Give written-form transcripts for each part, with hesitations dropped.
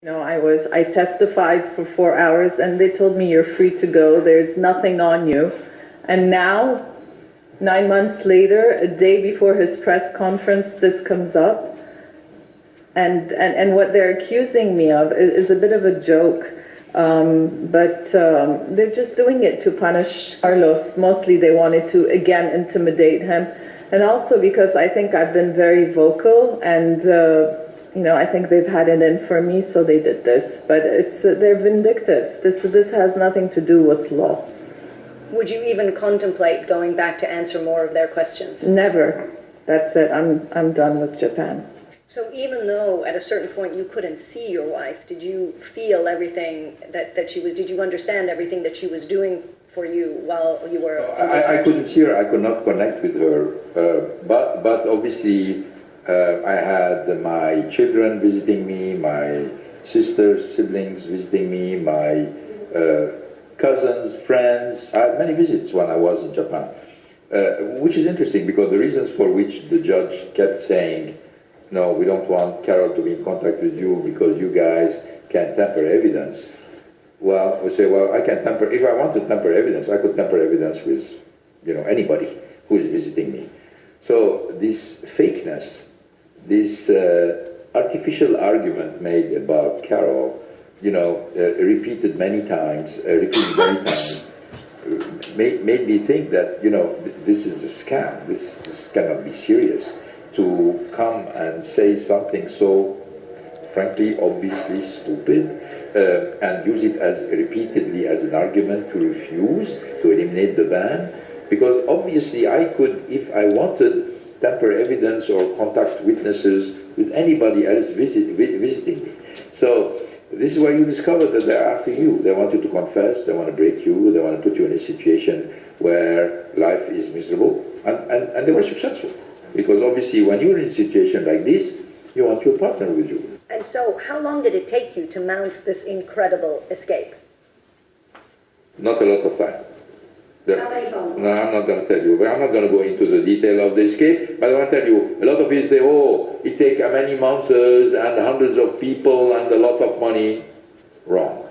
I testified for 4 hours and they told me you're free to go. There's nothing on you. And now, 9 months later, a day before his press conference, this comes up. And what they're accusing me of is a bit of a joke. But they're just doing it to punish Carlos. Mostly they wanted to, again, intimidate him. And also because I think I've been very vocal and I think they've had it in for me, so they did this. But they're vindictive. This has nothing to do with law. Would you even contemplate going back to answer more of their questions? Never. That's it. I'm done with Japan. So even though at a certain point you couldn't see your wife, did you feel everything that she was, did you understand everything that she was doing for you while you were in detention? I couldn't see her. I could not connect with her. But obviously, I had my children visiting me, my sisters, siblings visiting me, my cousins, friends. I had many visits when I was in Japan, which is interesting because the reasons for which the judge kept saying, no, we don't want Carole to be in contact with you because you guys can tamper evidence. Well, we say, well, I can tamper. If I want to tamper evidence, I could tamper evidence with, anybody who is visiting me. So this fakeness, this artificial argument made about Carole, repeated many times, made me think that, this is a scam. This cannot be serious. To come and say something so, frankly, obviously stupid, and use it repeatedly as an argument to refuse to eliminate the ban, because obviously I could, if I wanted, tamper evidence or contact witnesses with anybody else visiting me. So this is where you discover that they're after you. They want you to confess, they want to break you, they want to put you in a situation where life is miserable, and they were successful. Because obviously when you're in a situation like this, you want your partner with you. And so how long did it take you to mount this incredible escape? Not a lot of time. How many phone calls? No, I'm not going to tell you. I'm not going to go into the detail of the escape, but I want to tell you, a lot of people say, oh, it takes many months and hundreds of people and a lot of money. Wrong.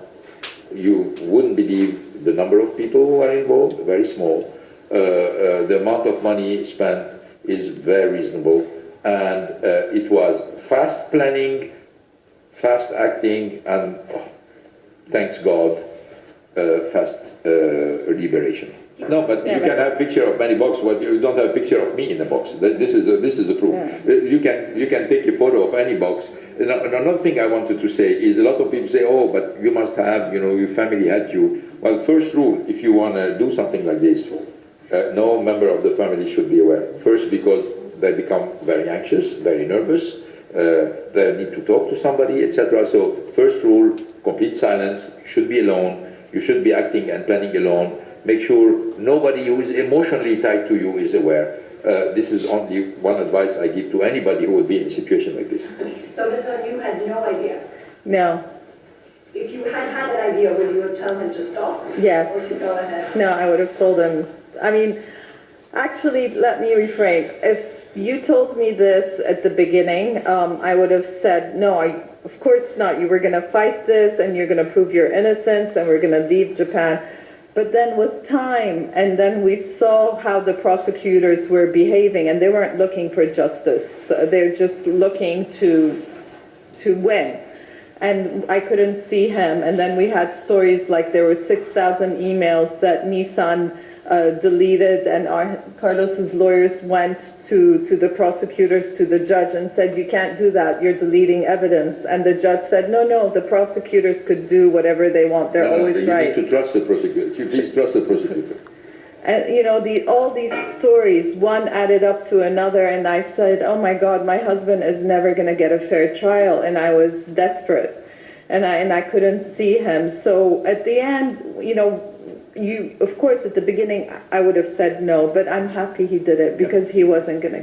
You wouldn't believe the number of people who are involved, very small. The amount of money spent is very reasonable, and it was fast planning, fast acting, and thanks God, fast liberation. No, but you can have a picture of many boxes, but you don't have a picture of me in a box. This is the proof. Yeah. You can take a photo of any box. Another thing I wanted to say is a lot of people say, oh, but you must have, your family had you. Well, first rule, if you want to do something like this, no member of the family should be aware. First, because they become very anxious, very nervous, they need to talk to somebody, etc. So, first rule, complete silence, you should be alone, you should be acting and planning alone. Make sure nobody who is emotionally tied to you is aware. This is only one advice I give to anybody who would be in a situation like this. So, Ms. Ghosn, you had no idea? No. If you had an idea, would you have told him to stop? Yes. Or to go ahead? No, I would have told him. Actually, let me reframe. If you told me this at the beginning, I would have said, no, of course not. You were going to fight this, and you're going to prove your innocence, and we're going to leave Japan. But then with time, and then we saw how the prosecutors were behaving, and they weren't looking for justice. They're just looking to win. And I couldn't see him. And then we had stories like there were 6,000 emails that Nissan deleted, and Carlos's lawyers went to the prosecutors, to the judge, and said, you can't do that, you're deleting evidence. And the judge said, no, the prosecutors could do whatever they want, they're always right. You need to trust the prosecutor. You please trust the prosecutor. And all these stories, one added up to another, and I said, oh my God, my husband is never going to get a fair trial, and I was desperate, and I couldn't see him. So at the end, of course, at the beginning, I would have said no, but I'm happy he did it because he wasn't going to.